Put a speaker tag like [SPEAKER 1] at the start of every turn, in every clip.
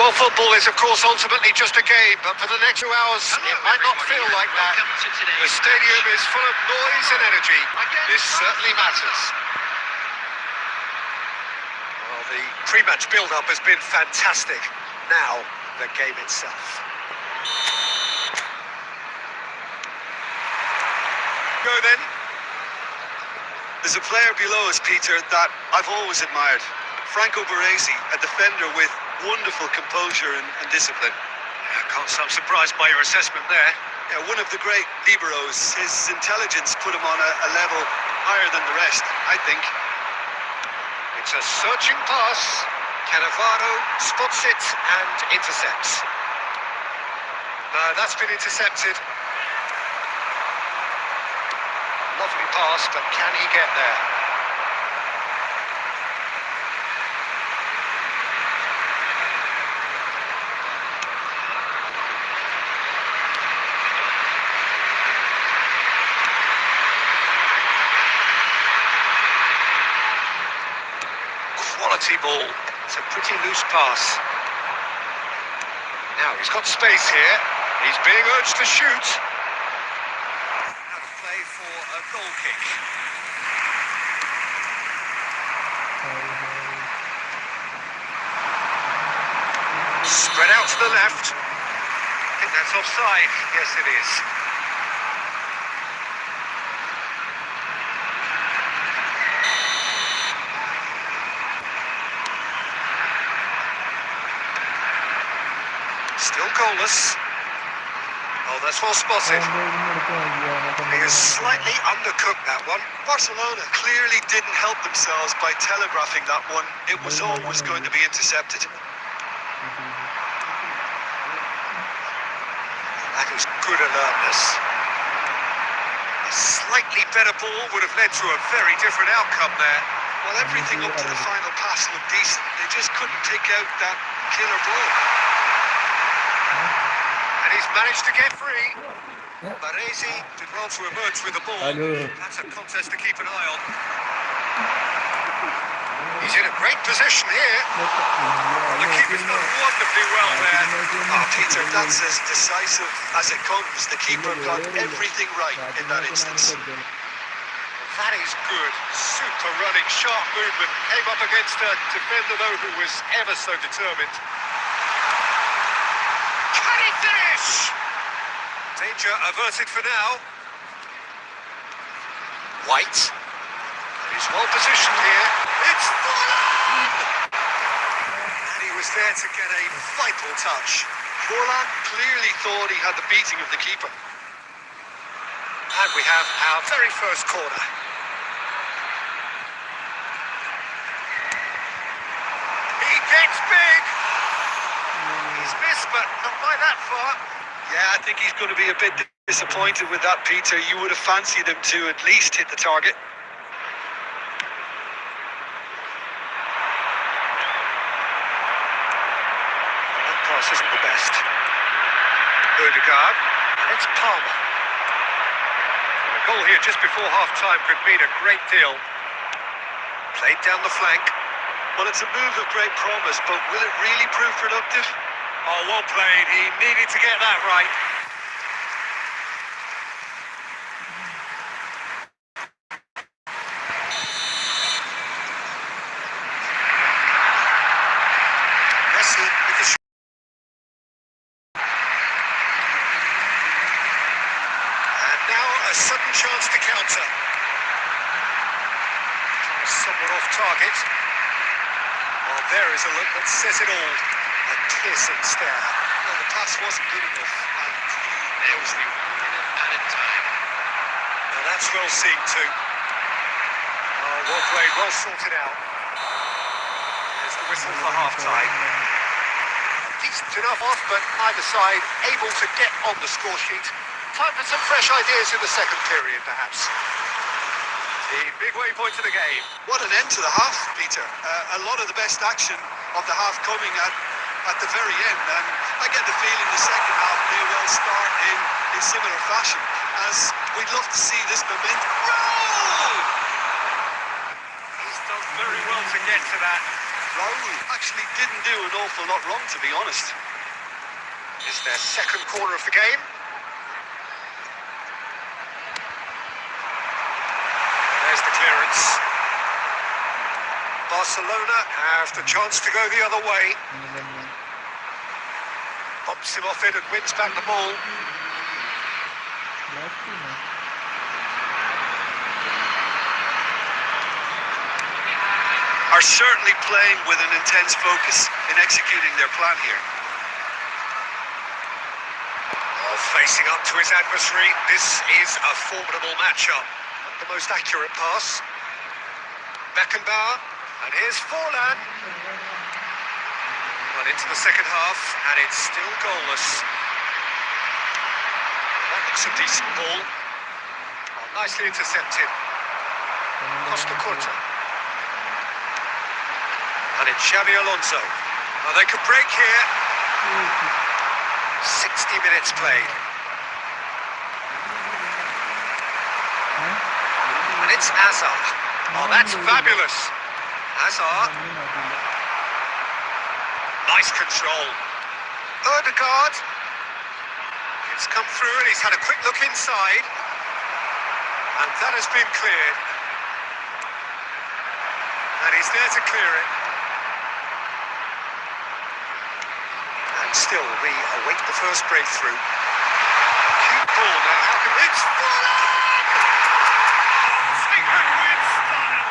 [SPEAKER 1] Well, football is, of course, ultimately just a game, but for the next 2 hours, it might not feel like that. The stadium is full of noise and energy. This certainly matters. Well, the pre-match build-up has been fantastic. Now, the game itself. Go then.
[SPEAKER 2] There's a player below us, Peter, that I've always admired. Franco Baresi, a defender with wonderful composure and discipline.
[SPEAKER 1] I can't say I'm surprised by your assessment there.
[SPEAKER 2] Yeah, one of the great liberos. His intelligence put him on a level higher than the rest, I think.
[SPEAKER 1] It's a searching pass. Cannavaro spots it and intercepts. No, that's been intercepted. Lovely pass, but can he get there? Quality ball. It's a pretty loose pass. Now he's got space here. He's being urged to shoot. Out of play for a goal kick. Spread out to the left. I think that's offside. Yes, it is. Still goalless. Oh, that's well spotted. He has slightly undercooked that one.
[SPEAKER 2] Barcelona clearly didn't help themselves by telegraphing that one. It was always going to be intercepted.
[SPEAKER 1] That is good alertness. A slightly better ball would have led to a very different outcome there.
[SPEAKER 2] Well, everything up to the final pass looked decent. They just couldn't take out that killer ball.
[SPEAKER 1] And he's managed to get free. Baresi did well to emerge with the ball. That's a contest to keep an eye on. He's in a great position here. The keeper's done wonderfully well there.
[SPEAKER 2] Oh, Peter, that's as decisive as it comes. The keeper got everything right in that instance.
[SPEAKER 1] That is good. Super running, sharp movement. Came up against a defender, though, who was ever so determined. Can he finish? Danger averted for now. White. And he's well positioned here. It's Forlan! And he was there to get a vital touch.
[SPEAKER 2] Forlan clearly thought he had the beating of the keeper.
[SPEAKER 1] And we have our very first corner. He gets big. He's missed, but not by that far.
[SPEAKER 2] Yeah, I think he's going to be a bit disappointed with that, Peter. You would have fancied him to at least hit the target.
[SPEAKER 1] That pass isn't the best. Ødegaard. It's Palmer. A goal here just before half-time could mean a great deal. Played down the flank.
[SPEAKER 2] Well, it's a move of great promise, but will it really prove productive?
[SPEAKER 1] Oh, well played. He needed to get that right. Messi with the shot. And now a sudden chance to counter. Somewhat off target. Well, there is a look that says it all. A piercing stare.
[SPEAKER 2] Well, the pass wasn't good enough, and
[SPEAKER 1] There was the 1 minute added time. Now that's well seen too. Oh, well played, well sorted out. There's the whistle for half-time. Decent enough off, but either side able to get on the score sheet. Time for some fresh ideas in the second period, perhaps. The big waypoint of the game.
[SPEAKER 2] what an end to the half, Peter. A lot of the best action of the half coming at the very end, and I get the feeling the second half may well start in similar fashion, as we'd love to see this momentum.
[SPEAKER 1] Goal! He's done very well to get to that.
[SPEAKER 2] Raul actually didn't do an awful lot wrong, to be honest.
[SPEAKER 1] Is their second corner of the game. There's the clearance. Barcelona have the chance to go the other way. Bumps him off it and wins back the ball.
[SPEAKER 2] Are certainly playing with an intense focus in executing their plan here.
[SPEAKER 1] Facing up to his adversary, this is a formidable matchup. The most accurate pass. Beckenbauer, and here's Forlan. Well, into the second half, and it's still goalless. That looks a decent ball. Oh, nicely intercepted. Costa Curta. And it's Xabi Alonso. Oh, they could break here. 60 minutes played. And it's Hazard. Oh, that's fabulous. Hazard. Nice control. Ødegaard. It's come through and he's had a quick look inside. And that has been cleared. And he's there to clear it. And still, we await the first breakthrough. Cute ball now. How can it's Forlan! Second with style.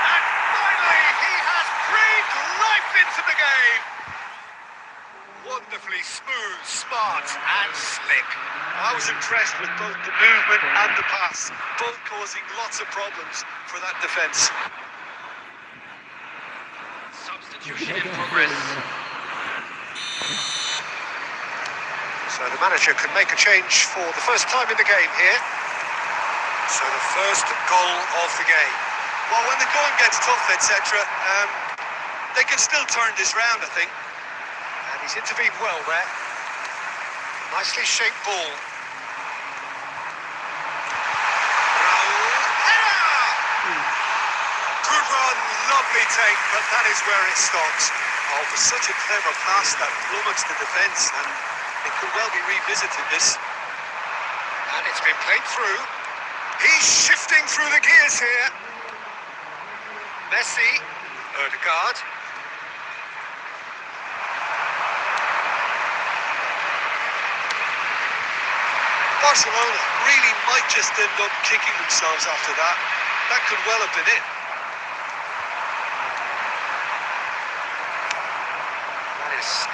[SPEAKER 1] And finally, he has breathed life into the game. Wonderfully smooth, smart, and slick.
[SPEAKER 2] I was impressed with both the movement and the pass, both causing lots of problems for that defence.
[SPEAKER 1] Substitution in progress. So the manager can make a change for the first time in the game here. So the first goal of the game.
[SPEAKER 2] Well, when the going gets tough, etc., they can still turn this round, I think.
[SPEAKER 1] And he's intervened well there. Nicely shaped ball. Raul. Header! Good run, lovely take, but that is where it stops.
[SPEAKER 2] Oh, for such a clever pass that plummets the defence, and it could well be revisited, this.
[SPEAKER 1] And it's been played through. He's shifting through the gears here. Messi, Ødegaard.
[SPEAKER 2] Barcelona really might just end up kicking themselves after that. That could well have been it.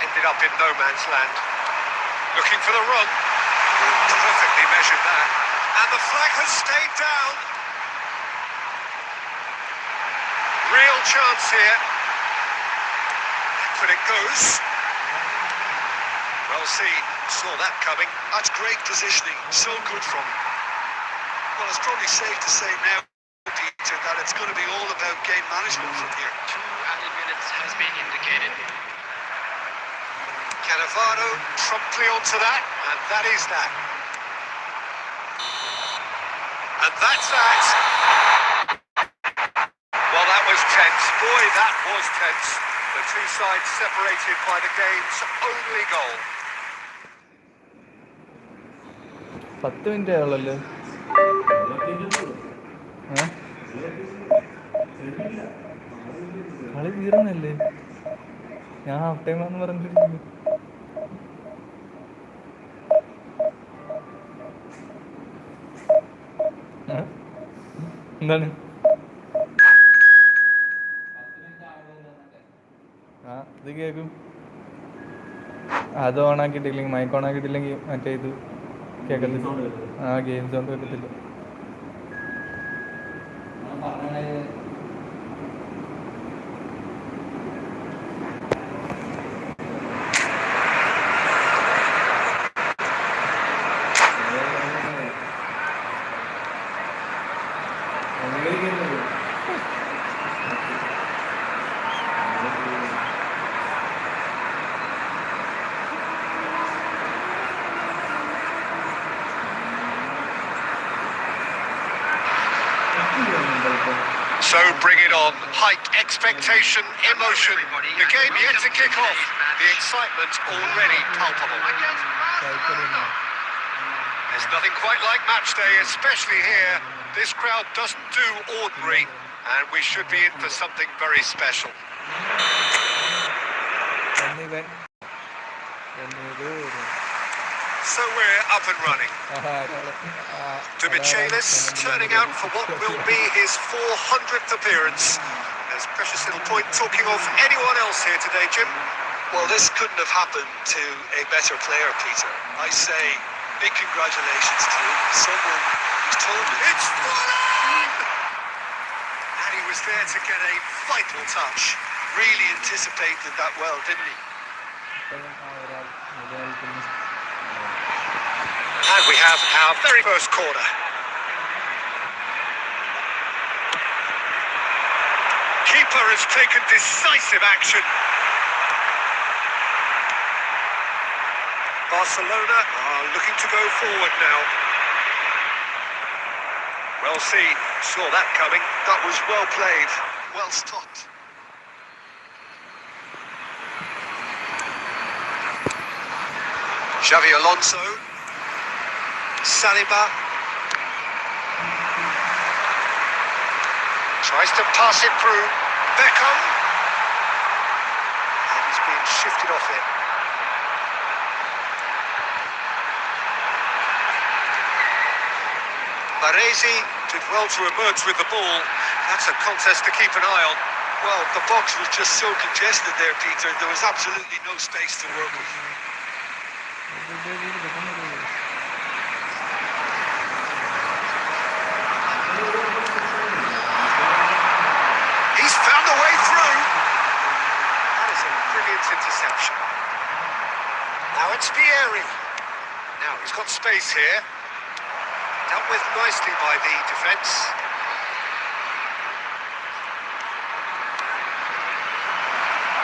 [SPEAKER 1] Ended up in no man's land. Looking for the run. Perfectly measured that. And the flag has stayed down. Real chance here. But it goes. Well seen. Saw that coming.
[SPEAKER 2] That's great positioning. So good from him. Well, it's probably safe to say now, Peter, that it's going to be all about game management from here.
[SPEAKER 3] 2 added minutes has been indicated.
[SPEAKER 1] Cannavaro promptly onto that, and that is that. And that's that. Well, that was tense. Boy, that was tense. The two sides separated by the game's only goal.
[SPEAKER 4] 10 minute ആയുള്ളല്ലേ? കളി തീർന്നല്ലേ? ഞാൻ half time ആണെന്ന് പറഞ്ഞിരിക്കുന്നു. എന്താണ്? ആ ഇത് കേൾക്കും. അത് ഓണാക്കിയിട്ടില്ലെങ്കിൽ mic ഓണാക്കിയിട്ടില്ലെങ്കിൽ മറ്റേ ഇത് കേൾക്കത്തില്ല. ആ ഗെയിം സൗണ്ട് കേൾക്കത്തില്ല.
[SPEAKER 1] So bring it on. Hype, expectation, emotion. The game yet to kick off. The excitement already palpable. There's nothing quite like match day, especially here. This crowd doesn't do ordinary, and we should be in for something very special. So we're up and running. Demichelis turning out for what will be his 400th appearance. There's precious little point talking of anyone else here today, Jim.
[SPEAKER 2] Well, this couldn't have happened to a better player, Peter. I say big congratulations to him. Someone who's told me
[SPEAKER 1] It's Fulham! And he was there to get a vital touch.
[SPEAKER 2] really anticipated that well, didn't he?
[SPEAKER 1] And we have our very first corner. Keeper has taken decisive action. Barcelona are looking to go forward now. Well seen, saw that coming.
[SPEAKER 2] That was well played, well stopped.
[SPEAKER 1] Xavi Alonso. Saliba. Tries to pass it through. Beckham. And he's being shifted off it. Baresi did well to emerge with the ball. That's a contest to keep an eye on.
[SPEAKER 2] Well, the box was just so congested there, Peter. There was absolutely no space to work with.
[SPEAKER 1] He's found a way through. That is a brilliant interception. Now it's Vieri. Now he's got space here. Dealt with nicely by the defence.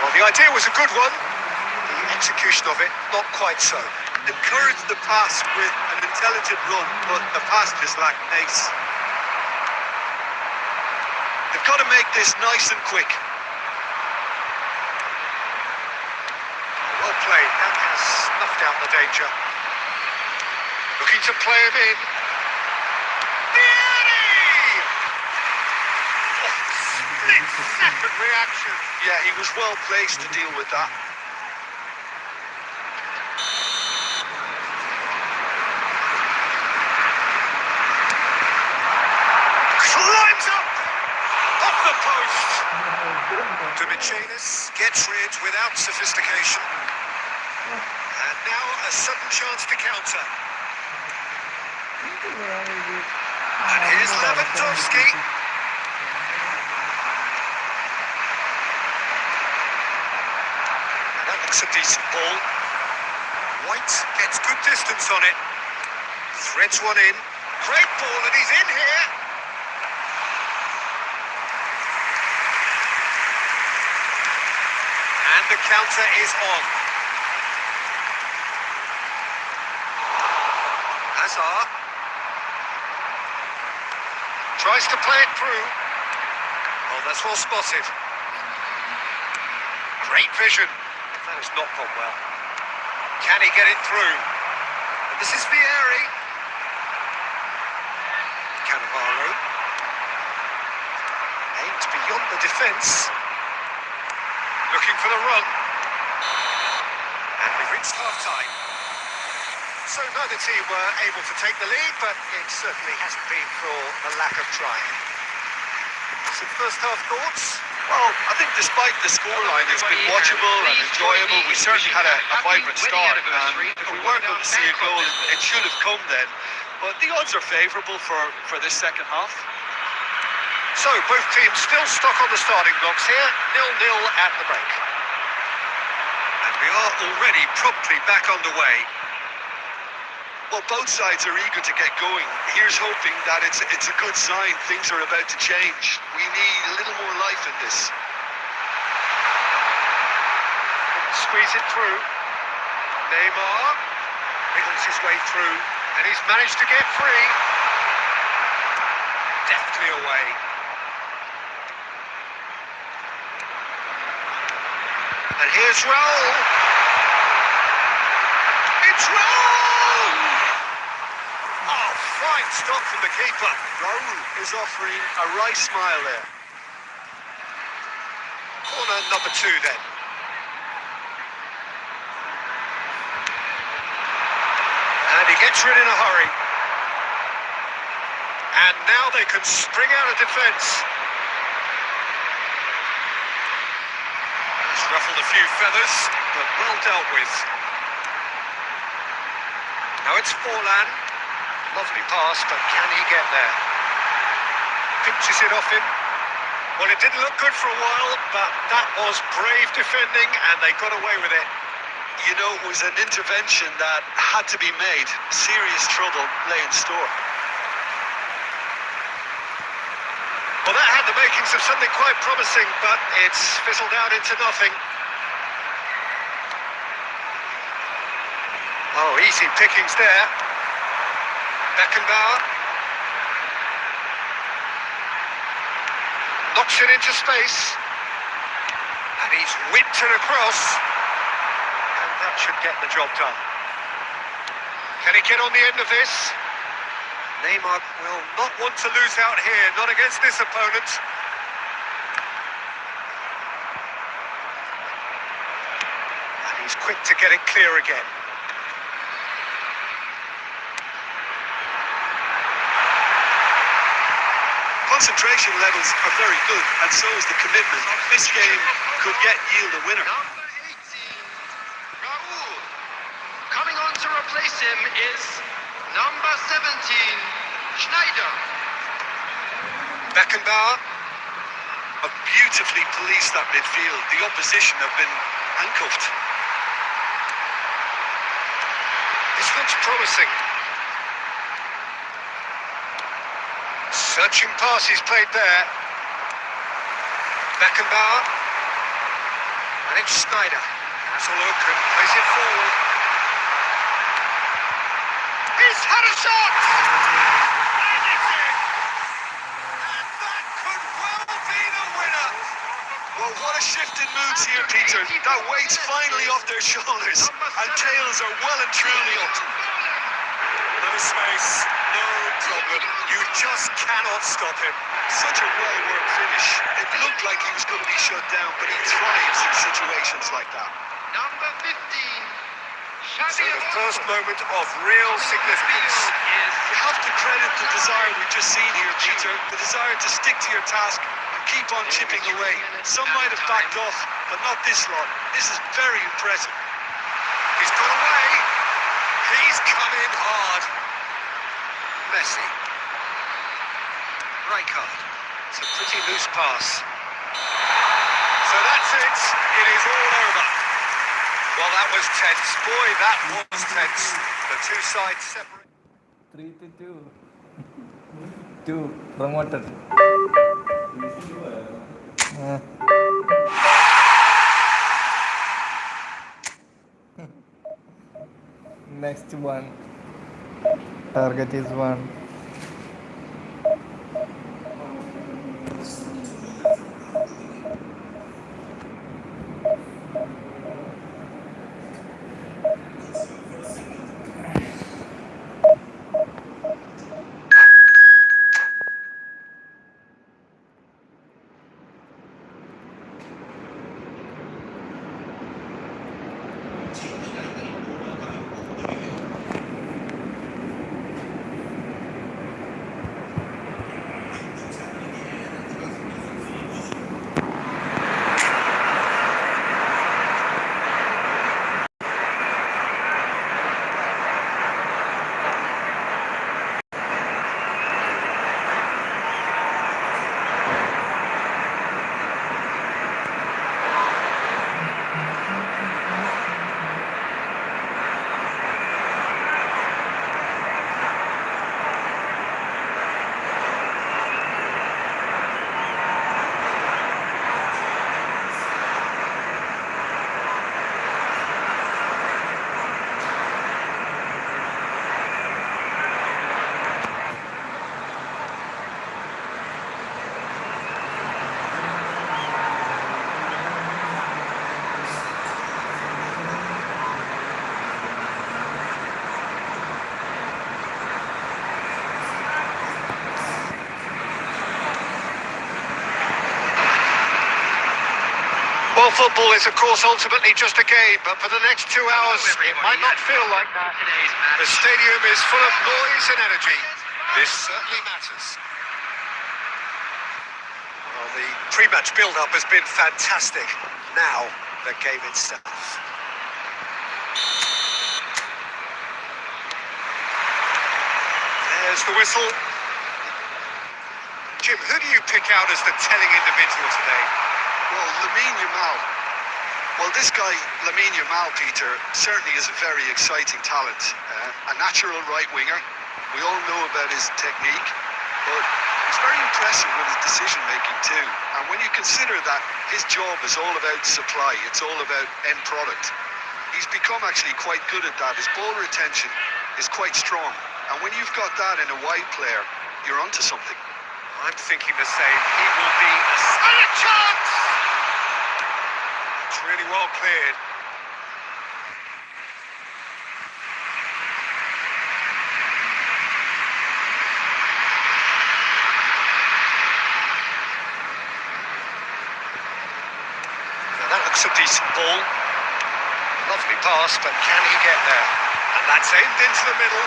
[SPEAKER 1] Well, the idea was a good one. The execution of it, not quite so.
[SPEAKER 2] Encouraged the pass with an intelligent run, but the pass just lacked pace. They've got to make this nice and quick.
[SPEAKER 1] Well played. That has snuffed out the danger. Looking to play him in. Vieri! Oh, split-second reaction.
[SPEAKER 2] Yeah, he was well placed to deal with that.
[SPEAKER 1] Climbs up off the post. Demichelis gets rid without sophistication. And now a sudden chance to counter. And here's Lewandowski. And that looks a decent ball. White gets good distance on it. Threads one in. Great ball, and he's in here. And the counter is on. Hazard tries to play it through. Oh, that's well spotted. Great vision. That has not gone well. Can he get it through? And this is Vieri. Cannavaro. Aimed beyond the defence. Looking for the run. And we've reached half-time. So neither team were able to take the lead, but it certainly hasn't been for the lack of trying. Some first-half thoughts?
[SPEAKER 2] Well, I think despite the scoreline, it's been watchable and enjoyable. We certainly had a vibrant start, and if we weren't going to see a goal, it should have come then. But the odds are favourable for this second half.
[SPEAKER 1] So both teams still stuck on the starting blocks here, 0-0 at the break. And we are already promptly back underway.
[SPEAKER 2] Well, both sides are eager to get going. Here's hoping that it's a good sign. Things are about to change. We need a little more life in this.
[SPEAKER 1] Squeeze it through. Neymar wriggles his way through, and he's managed to get free. Deftly away. Here's Raul. It's Raul! Oh, fine stop from the keeper.
[SPEAKER 2] Raul is offering a right smile there.
[SPEAKER 1] Corner number 2 then. And he gets rid in a hurry. And now they can spring out of defence. He's ruffled a few feathers, but well dealt with. Now it's Forlan. Lovely pass, but can he get there? Pinches it off him. Well, it didn't look good for a while, but that was brave defending, and they got away with it.
[SPEAKER 2] You know, it was an intervention that had to be made. Serious trouble lay in store.
[SPEAKER 1] Well, that had the makings of something quite promising, but it's fizzled out into nothing. Oh, easy pickings there. Beckenbauer. Knocks it into space. And he's whipped it across. And that should get the job done. Can he get on the end of this? Neymar will not want to lose out here, not against this opponent. And he's quick to get it clear again.
[SPEAKER 2] Concentration levels are very good, and so is the commitment. This game could yet yield a winner.
[SPEAKER 3] Number 18, Raul. Coming on to replace him is number 17, Schneider.
[SPEAKER 1] Beckenbauer.
[SPEAKER 2] Have beautifully policed that midfield. The opposition have been handcuffed.
[SPEAKER 1] This looks promising. Searching pass he's played there. Beckenbauer. And it's Schneider. Has a look and plays it forward. He's had a shot! And it's in! And that could well be the winner!
[SPEAKER 2] Well, what a shift in moods here, Peter. That weight's finally off their shoulders, and tails are well and truly up.
[SPEAKER 1] No space, no problem. You just cannot stop him.
[SPEAKER 2] Such a well-worked finish. It looked like he was going to be shut down, but he thrives in situations like that.
[SPEAKER 3] Number 15,
[SPEAKER 1] So the first moment of real significance.
[SPEAKER 2] You have to credit the desire we've just seen here, Peter. The desire to stick to your task and keep on chipping away. Some might have backed off, but not this lot. This is very impressive.
[SPEAKER 1] He's got away. He's come in hard. Messi. Rijkaard. It's a pretty loose pass. So that's it. It is all over. Well, that was tense. Boy, that was tense. The two sides separate.
[SPEAKER 4] 3-2. 2 promoted. Next one. Target is 1.
[SPEAKER 1] football is, of course, ultimately just a game, but for the next 2 hours, it might not feel like that. The stadium is full of noise and energy. This certainly matters. Well, the pre-match build-up has been fantastic. Now, the game itself. There's the whistle. Jim, who do you pick out as the telling individual today?
[SPEAKER 2] Well, Lamine Yamal. Well, this guy, Lamine Yamal, Peter, certainly is a very exciting talent. A natural right winger. We all know about his technique, but he's very impressive with his decision making too. And when you consider that his job is all about supply, it's all about end product, he's become actually quite good at that. His ball retention is quite strong. And when you've got that in a wide player, you're onto something.
[SPEAKER 1] I'm thinking the same. He will be a chance! It's really well cleared. Now that looks a decent ball. Lovely pass, but can he get there? And that's aimed into the middle.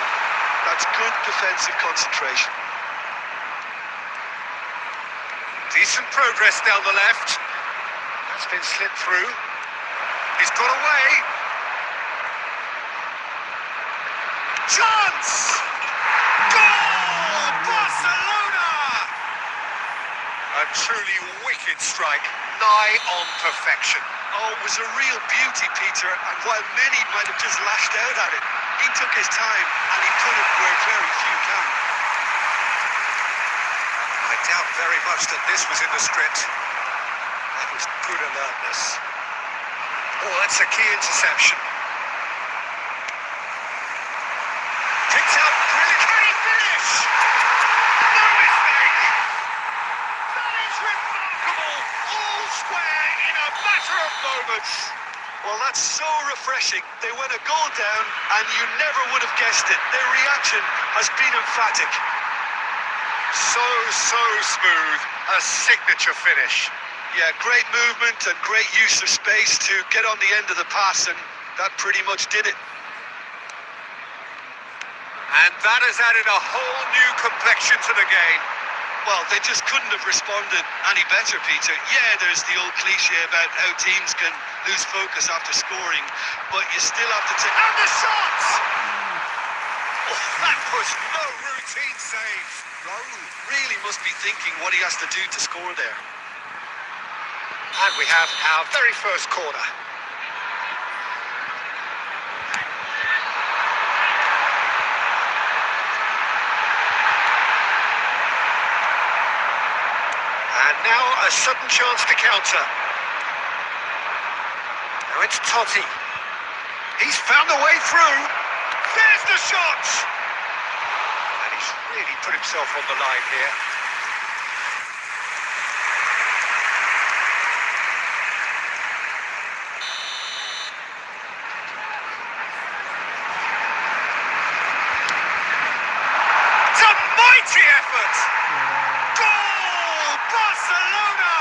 [SPEAKER 2] That's good defensive concentration.
[SPEAKER 1] Decent progress down the left. That's been slipped through. He's got away. Chance! Goal! Barcelona! A truly wicked strike, nigh on perfection.
[SPEAKER 2] Oh, it was a real beauty, Peter, and while many might have just lashed out at it, he took his time and he put it where very few can.
[SPEAKER 1] I doubt very much that this was in the script. That was good alertness. Oh, that's a key interception. Picked out brilliant. Can he finish? No mistake. That is remarkable. All square in a matter of moments.
[SPEAKER 2] Well, that's so refreshing. They went a goal down and you never would have guessed it. Their reaction has been emphatic.
[SPEAKER 1] So smooth. A signature finish.
[SPEAKER 2] Yeah, great movement and great use of space to get on the end of the pass, and that pretty much did it.
[SPEAKER 1] And that has added a whole new complexion to the game.
[SPEAKER 2] Well, they just couldn't have responded any better, Peter. Yeah, there's the old cliche about how teams can lose focus after scoring, but you still have to take...
[SPEAKER 1] And the shot! Oh, that was no routine save.
[SPEAKER 2] Raul really must be thinking what he has to do to score there.
[SPEAKER 1] And we have our very first corner. And now a sudden chance to counter. Now it's Totti. He's found a way through. There's the shot! And he's really put himself on the line here. It's a mighty effort! Goal! Barcelona!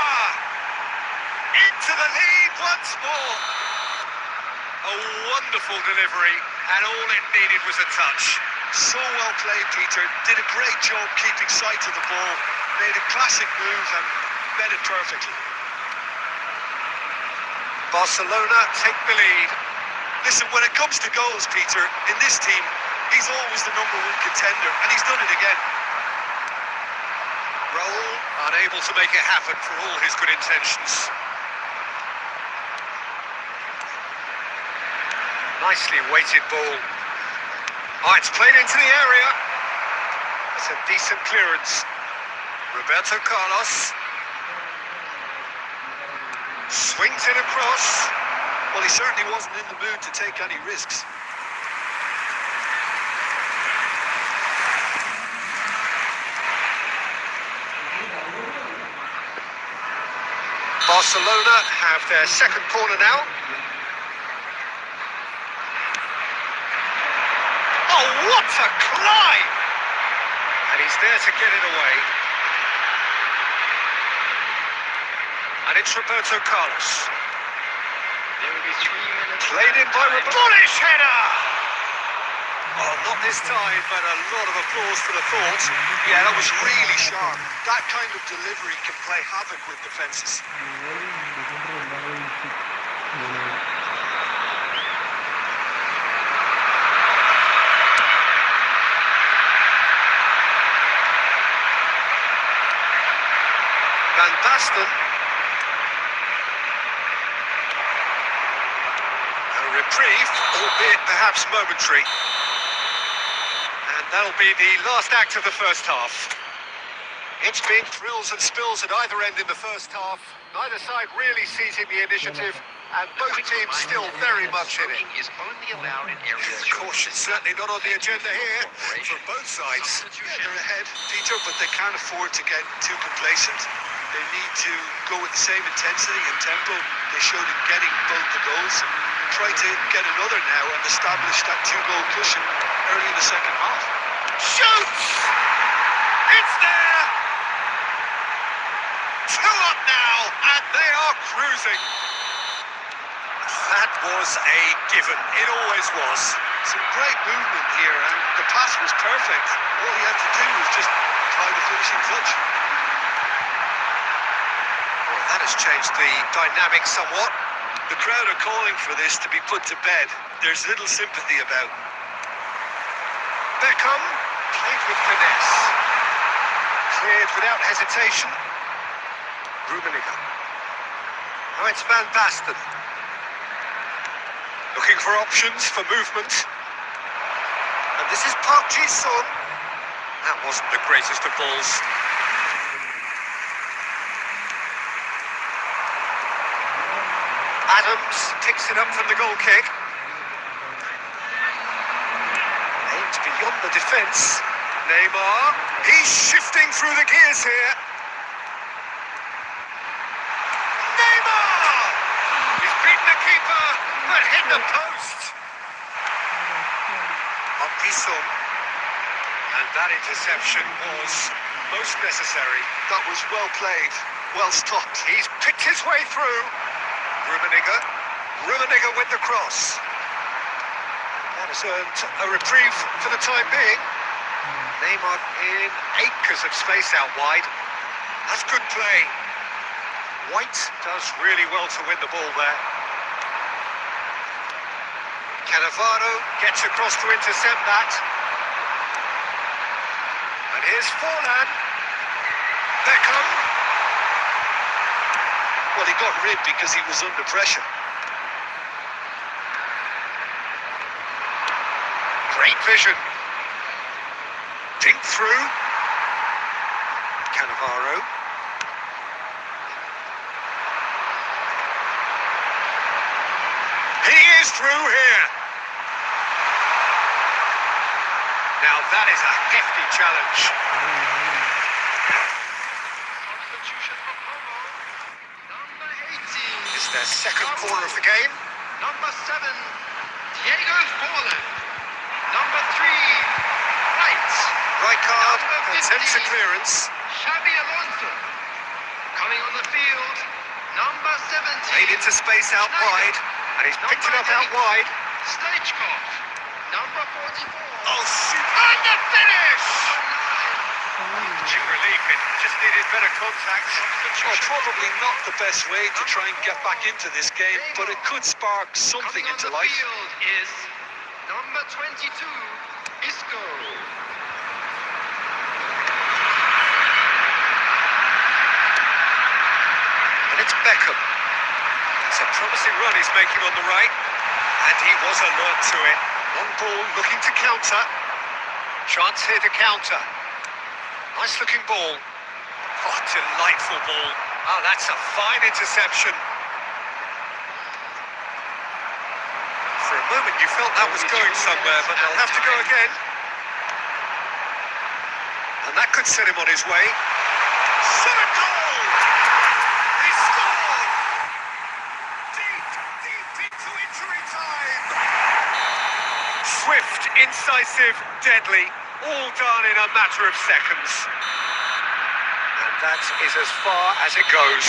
[SPEAKER 1] Into the lead once more. A wonderful delivery, and all it needed was a touch.
[SPEAKER 2] So well played, Peter. Did a great job keeping sight of the ball. Made a classic move and met it perfectly.
[SPEAKER 1] Barcelona take the lead.
[SPEAKER 2] Listen, when it comes to goals, Peter, in this team, he's always the #1 contender, and he's done it again.
[SPEAKER 1] Raul unable to make it happen for all his good intentions. Nicely weighted ball. Oh, it's played into the area. That's a decent clearance. Roberto Carlos. Swings it across.
[SPEAKER 2] Well, he certainly wasn't in the mood to take any risks.
[SPEAKER 1] Barcelona have their second corner now. Oh, what a climb! And he's there to get it away. And it's Roberto Carlos.
[SPEAKER 3] minutes.
[SPEAKER 1] Played in by Bullish header! Well, not this time, but a lot of applause for the thought.
[SPEAKER 2] Yeah, that was really sharp. That kind of delivery can play havoc with defences.
[SPEAKER 1] Van Basten. A reprieve, albeit perhaps momentary. And that'll be the last act of the first half. It's been thrills and spills at either end in the first half. Neither side really seizing the initiative, and both teams still very much in it.
[SPEAKER 3] Smoking is only allowed in areas.
[SPEAKER 1] Caution certainly not on the agenda here from both sides.
[SPEAKER 2] Yeah, they're ahead, Peter, but they can't afford to get too complacent. They need to go with the same intensity and tempo they showed in getting both the goals. Try to get another now and establish that two-goal cushion early in the second half.
[SPEAKER 1] Shoots! It's there! 2 up now, and they are cruising. That was a given. It always was.
[SPEAKER 2] Some great movement here, and the pass was perfect. All he had to do was just apply the finishing touch.
[SPEAKER 1] Well, that has changed the dynamic somewhat.
[SPEAKER 2] The crowd are calling for this to be put to bed. There's little sympathy about.
[SPEAKER 1] Beckham played with finesse. Cleared without hesitation. Rummenigge. Now it's Van Basten. Looking for options for movement. And this is Park Ji-sung. That wasn't the greatest of balls. Adams picks it up from the goal kick. Aimed beyond the defence. Neymar, he's shifting through the gears here. Neymar! He's beaten the keeper, but hit the post. Park Ji-sung. And that interception was most necessary.
[SPEAKER 2] That was well played, well stopped.
[SPEAKER 1] He's picked his way through. Rummenigge with the cross. That has earned a reprieve for the time being. Neymar in acres of space out wide. That's good play. White does really well to win the ball there. Cannavaro gets across to intercept that. And here's Forlan. Beckham.
[SPEAKER 2] Well, he got rid because he was under pressure.
[SPEAKER 1] Great vision. Dink through. Cannavaro. He is through here. Now that is a hefty challenge.
[SPEAKER 3] Substitution for Como. Number 18.
[SPEAKER 1] It's their second corner of the game.
[SPEAKER 3] Number 7, Diego Forlan. Number 3, White.
[SPEAKER 1] Rijkaard
[SPEAKER 3] Number
[SPEAKER 1] attempts a
[SPEAKER 3] 15.
[SPEAKER 1] clearance.
[SPEAKER 3] Xabi Alonso. Coming on the field, number 17.
[SPEAKER 1] Made into space out wide. And he's picked it up out wide.
[SPEAKER 3] Stoichkov. Number 44.
[SPEAKER 1] Oh, shoot. And the finish! Gee, relief. It just needed better contact.
[SPEAKER 2] Well, probably not the best way to try and get back into this game, but it could spark something
[SPEAKER 3] Coming on
[SPEAKER 2] into
[SPEAKER 3] the
[SPEAKER 2] life.
[SPEAKER 3] field is number 22, Isco.
[SPEAKER 1] And it's Beckham. It's a promising run he's making on the right. And he was alert to it. Long ball looking to counter. Chance here to counter. Nice looking ball. Oh, delightful ball. Oh, that's a fine interception. For a moment you felt that was going somewhere, but they'll have to go again. And that could set him on his way. Solid goal! He scored! Deep into injury time! Swift, incisive, deadly, all done in a matter of seconds. And that is as far as it goes.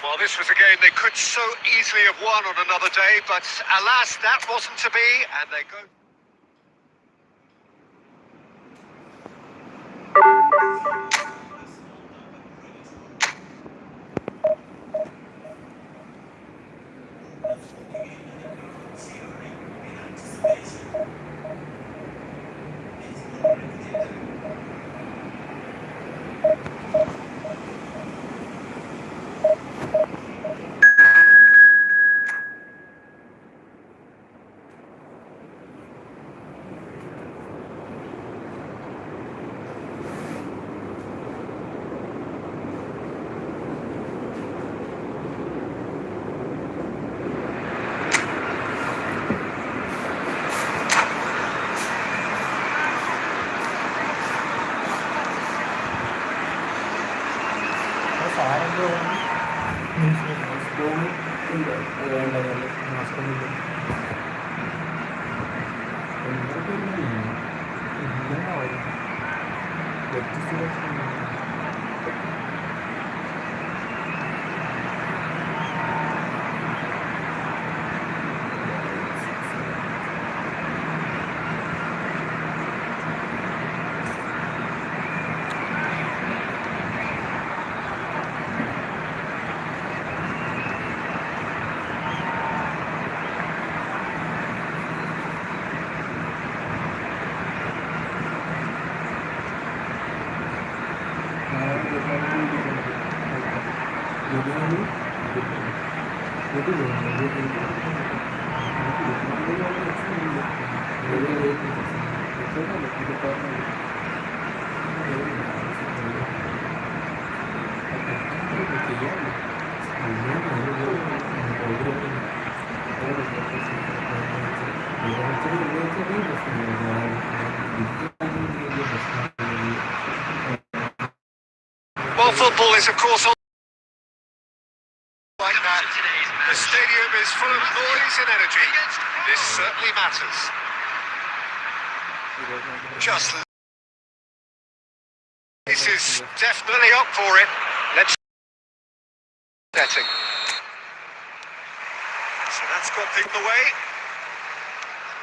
[SPEAKER 1] Well, this was a game they could so easily have won on another day, but alas, that wasn't to be, and they go... Well, football is, of course, all like that. The stadium is full of noise and energy. This certainly matters. Just... This is definitely up for it. Let's... Netting. So that's got things away.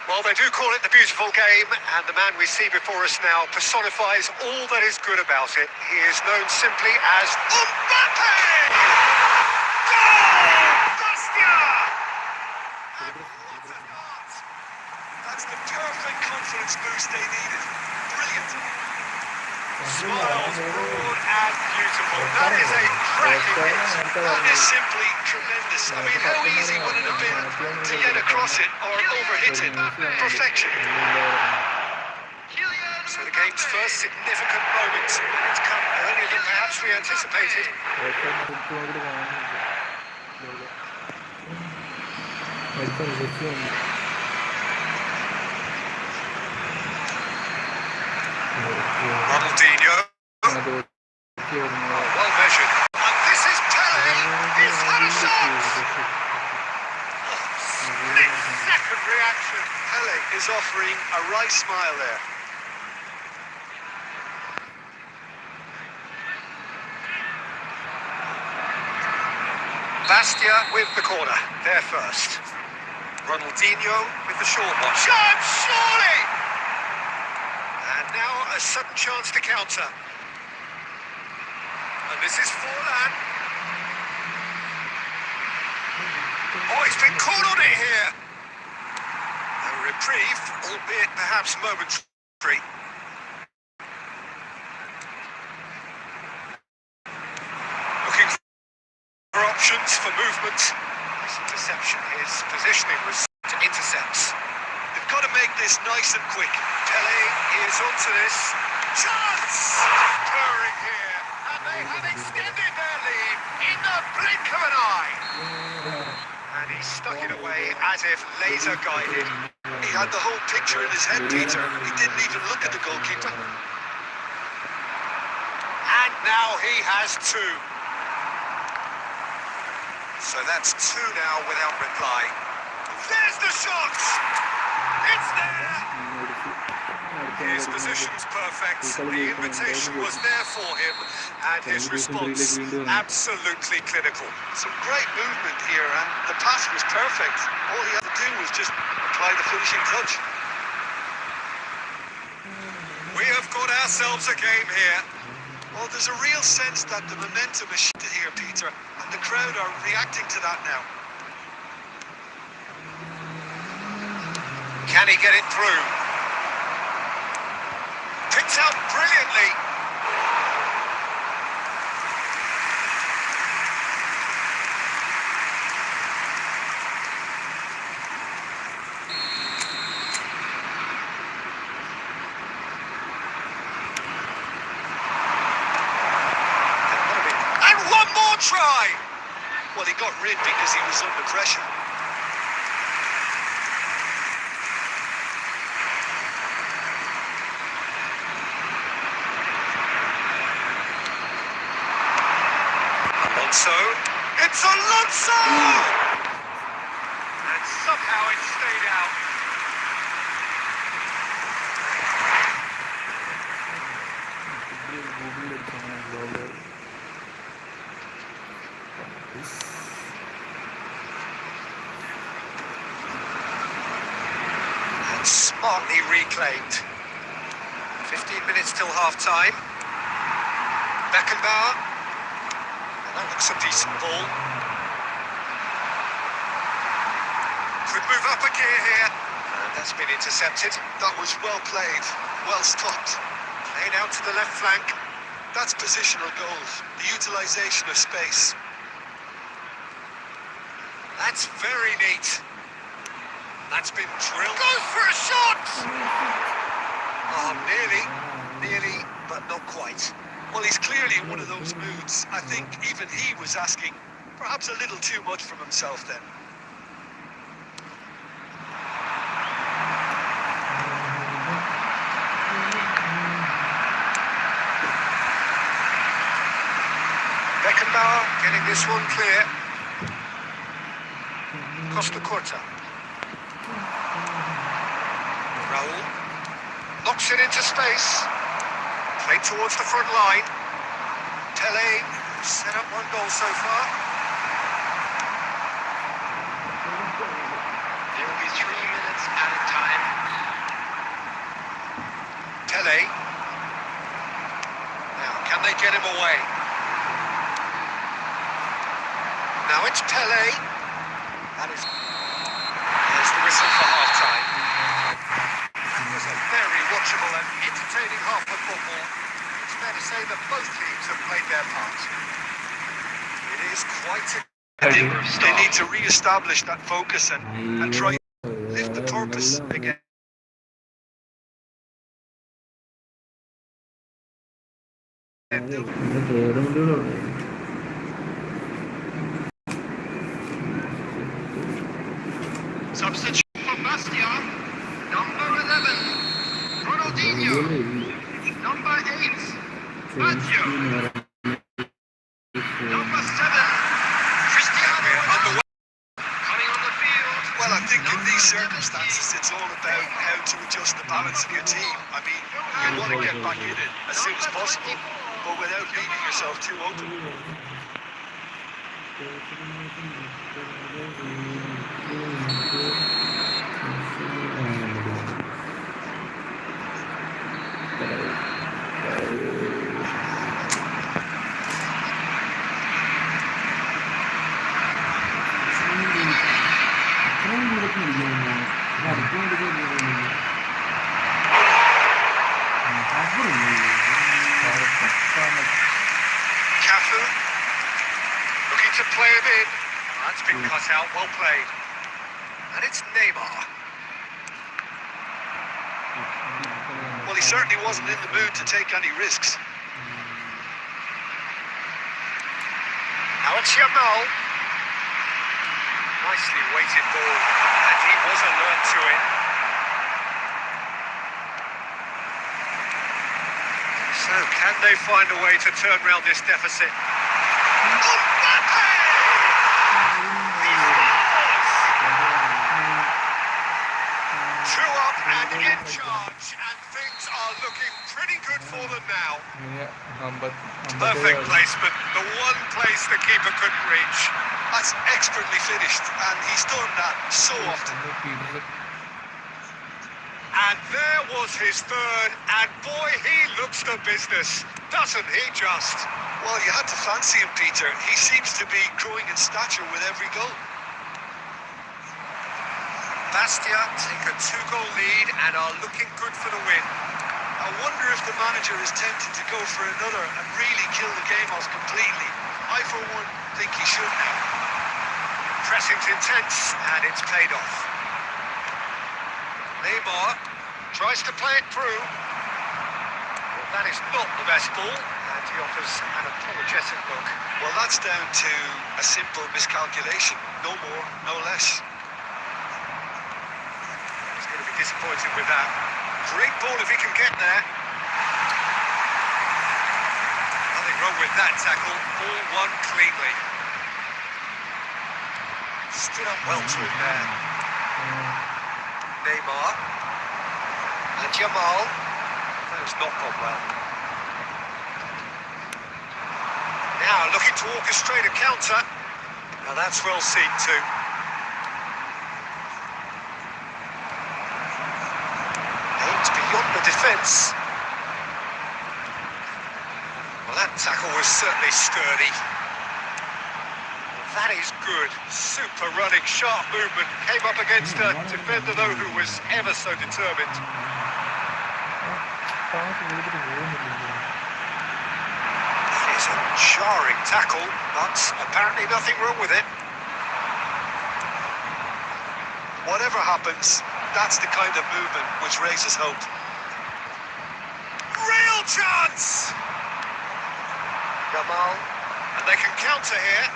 [SPEAKER 1] Well, they do call it the beautiful game, and the man we see before us now personifies all that is good about it. He is known simply as Mbappe! Goal! Bastia! And what an art! That's the perfect confidence boost they needed. Brilliant. Smiles, broad and beautiful. That is a cracking hit. That is simply tremendous. I mean, how easy would it have been to get across it or overhit it? Perfection. So the game's first significant moment, and it's come earlier than perhaps we anticipated. Ronaldinho. Well measured. And this is Pele. He's had a shot. Split-second reaction. Pele is offering a right smile there. Bastia with the corner. There first. Ronaldinho with the short one. Shot, surely! And now a sudden chance to counter. And this is Forlan. Oh, he's been caught on it here. A reprieve, albeit perhaps momentary. Looking for options for movement. Nice interception. His positioning was to intercepts. They've got to make this nice and quick. Pele is onto this. Chance! Purring here. And they have extended their lead in the blink of an eye. And he stuck it away as if laser guided. He had the whole picture in his head, Peter. He didn't even look at the goalkeeper. And now he has two. So that's two now without reply. There's the shot! It's there! His position's perfect. The invitation was there for him, and his response absolutely clinical.
[SPEAKER 2] Some great movement here, and the pass was perfect. All he had to do was just apply the finishing touch.
[SPEAKER 1] We have got ourselves a game here.
[SPEAKER 2] Well, there's a real sense that the momentum is shifted here, Peter, and the crowd are reacting to that now.
[SPEAKER 1] Can he get it through? Picked out brilliantly. And one more try.
[SPEAKER 2] Well, he got rid because he was under pressure.
[SPEAKER 1] Alonso. It's Alonso! And somehow it stayed out. And smartly reclaimed. 15 minutes till half-time. Beckenbauer. And that looks a decent ball. Could move up a gear here. And that's been intercepted.
[SPEAKER 2] That was well played, well stopped.
[SPEAKER 1] Played out to the left flank.
[SPEAKER 2] That's positional goals, the utilisation of space.
[SPEAKER 1] That's very neat. That's been drilled. Goes for a shot! Oh, nearly, but not quite.
[SPEAKER 2] Well, he's clearly in one of those moods. I think even he was asking perhaps a little too much from himself then.
[SPEAKER 1] Beckenbauer getting this one clear. Costa Curta. Raul knocks it into space. Played towards the front line. Tele set up one goal so far.
[SPEAKER 3] There will be 3 minutes added time.
[SPEAKER 1] Tele. Now, can they get him away? Now it's Pele. That is. There's the whistle for half-time. That was a very watchable and entertaining half of football. It's fair to say that both teams have played their part. It is quite a...
[SPEAKER 2] They need to re-establish that focus and try and lift the purpose again.
[SPEAKER 3] Substitute for Bastia. Number 11, Ronaldinho. Number 8, Baggio. Number 7, Cristiano Ronaldo. Coming on the field.
[SPEAKER 2] Well, I think in these circumstances, it's all about how to adjust the balance of your team. I mean, you want to get back in it as soon as possible, but without leaving yourself too open.
[SPEAKER 1] Cafu looking to play him in. That's been cut out, well played. And it's Neymar.
[SPEAKER 2] Well, he certainly wasn't in the mood to take any risks.
[SPEAKER 1] Now it's Yamal. Nicely weighted ball, and he was alert to it. So can they find a way to turn around this deficit? Mbappe! He scores! Two up and in charge, and things are looking pretty good for them now.
[SPEAKER 4] ഇനി 50
[SPEAKER 1] Perfect placement, the one place the keeper couldn't reach.
[SPEAKER 2] That's expertly finished, and he's done that so often.
[SPEAKER 1] And there was his third, and boy, he looks the business, doesn't he just?
[SPEAKER 2] Well, you had to fancy him, Peter. He seems to be growing in stature with every goal.
[SPEAKER 1] Bastia take a 2-goal lead and are looking good for the win.
[SPEAKER 2] I wonder if the manager is tempted to go for another and really kill the game off completely. I, for one, think he should now.
[SPEAKER 1] Pressing's intense, and it's paid off. Neymar tries to play it through. Well, that is not the best ball, and he offers an apologetic look.
[SPEAKER 2] Well, that's down to a simple miscalculation. No more, no less.
[SPEAKER 1] He's going to be disappointed with that. Great ball if he can get there. Nothing wrong with that tackle. All won cleanly. Stood up well to it there. Neymar. And Jamal. Those not gone well. Now looking to orchestrate a counter. Now that's well seen too. Aimed beyond the defence. Well, that tackle was certainly sturdy. That is good. Super running, sharp movement. Came up against a defender, though, who was ever so determined. That is a jarring tackle, but apparently nothing wrong with it.
[SPEAKER 2] Whatever happens, that's the kind of movement which raises hope.
[SPEAKER 1] Real chance! Jamal, and they can counter here.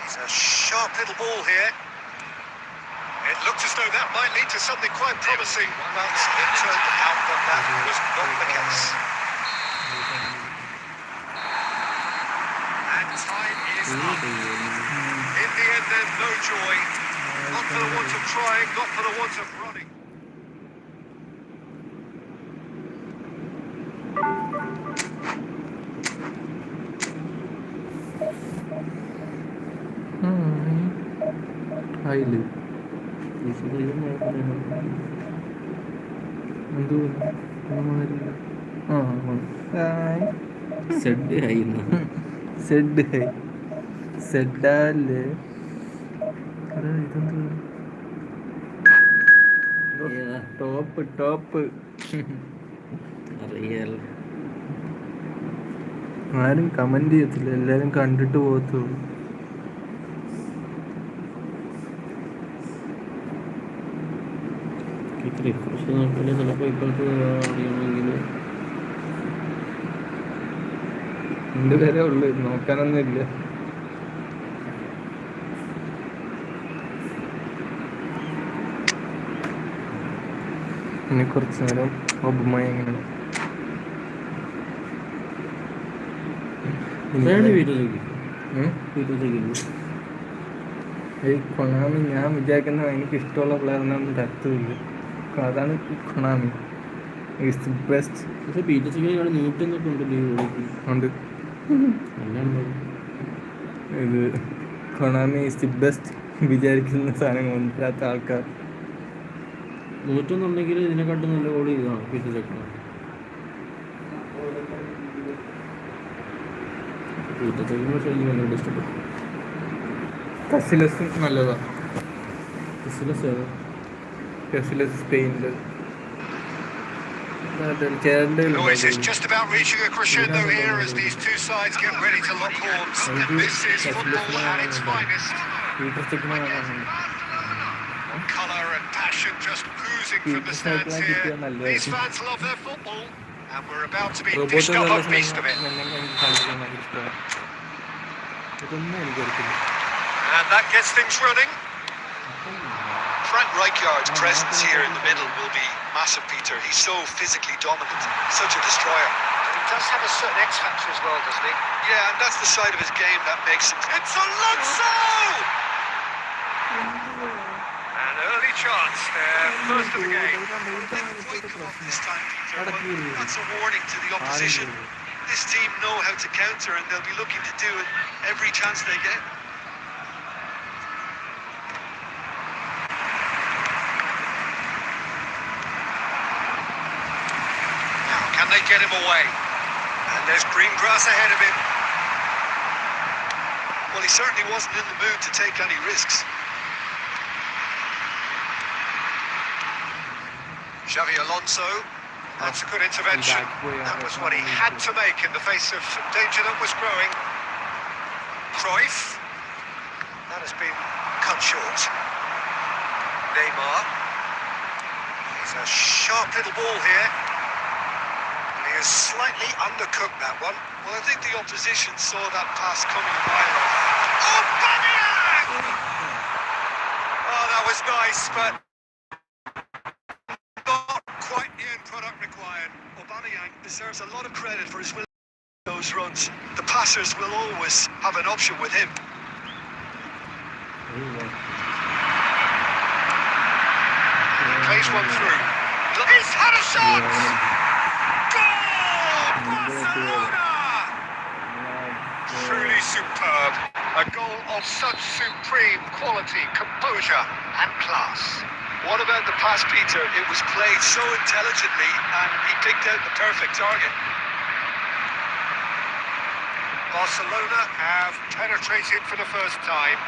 [SPEAKER 1] It's a sharp little ball here. It looked as though that might lead to something quite promising, but it turned out that that was not the case. And time is up. In the end, there's no joy. Not for the want of trying, not for the want of running.
[SPEAKER 4] ആയില്ലേ എന്തോ
[SPEAKER 5] Z ആയിരുന്നു
[SPEAKER 4] Z high സെഡല്ലേ ഇതെന്തോ top top
[SPEAKER 5] അറിയാൽ
[SPEAKER 4] ആരും comment ചെയ്യത്തില്ല, എല്ലാരും കണ്ടിട്ട് പോകത്തുള്ളൂ.
[SPEAKER 5] Refresh നോക്കില്ല ചിലപ്പോൾ ഇപ്പോഴത്തെ അറിയണമെങ്കിൽ
[SPEAKER 4] രണ്ടുപേരേ ഉള്ളു, നോക്കാനൊന്നും ഇല്ല. ഇനി കുറച്ചു നേരം ഒബുമായി എങ്ങനെ ഈ കൊണാമി ഞാൻ വിചാരിക്കുന്ന എനിക്ക് ഇഷ്ടമുള്ള പ്ലെയറിനൊന്നും തരത്തുമില്ല. അതാണ് കൊണാമി ഈസ് ദി ബെസ്റ്റ്.
[SPEAKER 5] പക്ഷെ പീറ്റർ ഇയാൾ നീട്ടുന്നൊക്കെ ഉണ്ടല്ലോ
[SPEAKER 4] ഉണ്ട്. ഇത് കൊണാമി ഈസ് ദി ബെസ്റ്റ് വിചാരിക്കുന്ന സാധനങ്ങളുണ്ട് ഇല്ലാത്ത ആൾക്കാർ.
[SPEAKER 5] നൂറ്റൊന്നുണ്ടെങ്കിൽ ഇതിനെക്കാട്ടും നല്ല ഗോൾ ഇതാണ് പീറ്റർ ചെക്കൻ. പീറ്റർ ചെക്കൻ പക്ഷേ എനിക്ക് ഭയങ്കര ഇഷ്ടപ്പെട്ടു.
[SPEAKER 4] കസിലസ് നല്ലതാണ്.
[SPEAKER 5] കസിലസ്
[SPEAKER 4] സ്പെയിനിൽ
[SPEAKER 1] Noise is just about reaching a crescendo here as these two sides get ready to lock horns. And this is football at its finest. Colour and passion just oozing from the stands here. These fans love their football, and we're about to be dished up a feast of it. And that gets things running.
[SPEAKER 2] Frank Rijkaard's presence here in the middle will be massive, Peter. He's so physically dominant, such a destroyer.
[SPEAKER 1] And he does have a certain X factor as well, doesn't he?
[SPEAKER 2] Yeah, and that's the side of his game that makes him...
[SPEAKER 1] It's Alonso! And early only chance. Their first of the game.
[SPEAKER 2] Didn't quite come up this time, Peter, but
[SPEAKER 4] Attack.
[SPEAKER 2] that's a warning to the opposition. This team know how to counter, and they'll be looking to do it every chance they get.
[SPEAKER 1] Now, can they get him away? And there's green grass ahead of him.
[SPEAKER 2] Well, he certainly wasn't in the mood to take any risks.
[SPEAKER 1] Xavi Alonso. That's a good intervention. That was what he had to make in the face of some danger that was growing. Cruyff. That has been cut short. Neymar. It's a sharp little ball here. And he has slightly undercooked that one.
[SPEAKER 2] Well, I think the opposition saw that pass coming a mile off.
[SPEAKER 1] Oh, Aubameyang! Oh, that was nice, but not quite the end product required.
[SPEAKER 2] Aubameyang deserves a lot of credit for his will those runs. The passers will always have an option with him.
[SPEAKER 1] Plays one through. He's had a shot! Goal! Barcelona! Truly superb. A goal of such supreme quality, composure and class.
[SPEAKER 2] What about the pass, Peter? It was played so intelligently and he picked out the perfect target.
[SPEAKER 1] Barcelona have penetrated for the first time.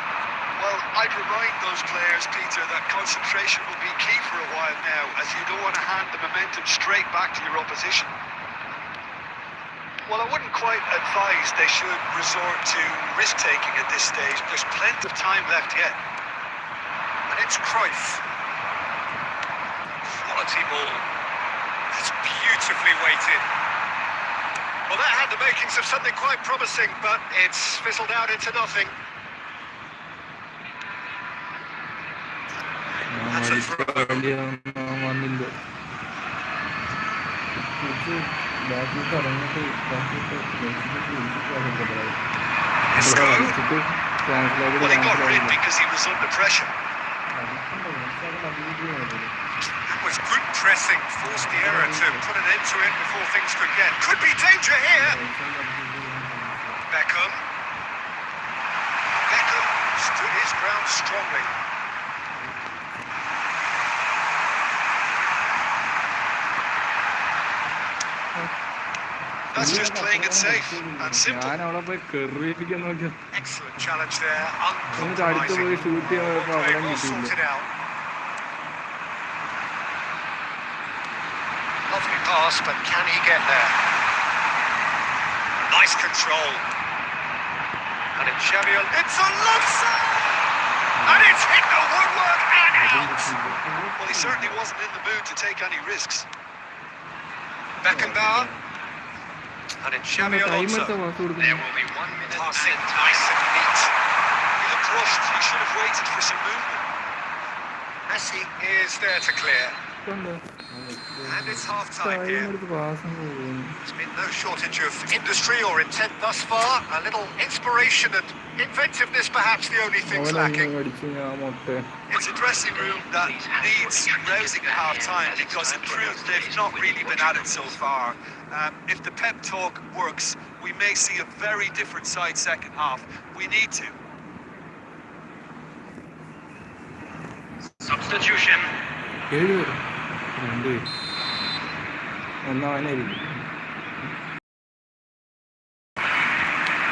[SPEAKER 2] Well, I'd remind those players, Peter, that concentration will be key for a while now, as you don't want to hand the momentum straight back to your opposition. Well, I wouldn't quite advise they should resort to risk-taking at this stage. There's plenty of time left yet.
[SPEAKER 1] And it's Cruyff. Quality ball. It's beautifully weighted. Well, that had the makings of something quite promising, but it's fizzled out into nothing. That's a throw.
[SPEAKER 4] വന്നില്ല ബാക്കിട്ട് ഇറങ്ങിയിട്ട്
[SPEAKER 1] Isco.
[SPEAKER 4] Translate
[SPEAKER 2] Well, he got rid because he was under pressure.
[SPEAKER 1] That was good pressing, forced the error to put an end to it before things could get. Could be danger here. Beckham. Beckham stood his ground strongly.
[SPEAKER 2] That's just playing it safe and simple.
[SPEAKER 4] ഞാൻ അവിടെ പോയി കെറിയിപ്പിക്കാൻ നോക്കിയ
[SPEAKER 1] Excellent challenge there.
[SPEAKER 4] നമുക്ക് അടുത്ത് പോയി shoot ചെയ്യാൻ പോയപ്പോ അവിടെ
[SPEAKER 1] Well
[SPEAKER 4] കിട്ടിയില്ല
[SPEAKER 1] sorted out. Lovely pass, but can he get there? Nice control. And it's Xavi. It's Alonso! And it's hit the woodwork and out!
[SPEAKER 2] Well, he certainly wasn't in the mood to take any risks.
[SPEAKER 1] Beckenbauer. And it's Xavi Alonso.
[SPEAKER 4] ടൈമെടുത്ത pass കൊടുക്കുന്നു
[SPEAKER 3] There will be 1 minute
[SPEAKER 1] Passing
[SPEAKER 3] and
[SPEAKER 1] nice and neat.
[SPEAKER 2] He looked rushed. He should have waited for some movement.
[SPEAKER 1] Messi is there to clear.
[SPEAKER 4] കണ്ടോ
[SPEAKER 1] And it's half-time here.
[SPEAKER 4] ടൈമെടുത്ത് pass പോകുന്നു
[SPEAKER 1] There's been no shortage of industry or intent thus far. A little inspiration and inventiveness, perhaps the only things
[SPEAKER 4] അവനൊന്നും
[SPEAKER 1] lacking.
[SPEAKER 4] കടിച്ച് ഞാൻ മൊട്ട
[SPEAKER 2] It's a dressing room that needs rousing at half-time because in truth they've not really been at it so far. If the pep talk works, we may see a very different side second half. We need to.
[SPEAKER 3] substitution.
[SPEAKER 4] 7 പേര് 2 പേര് ഒന്നവനായിരിക്കും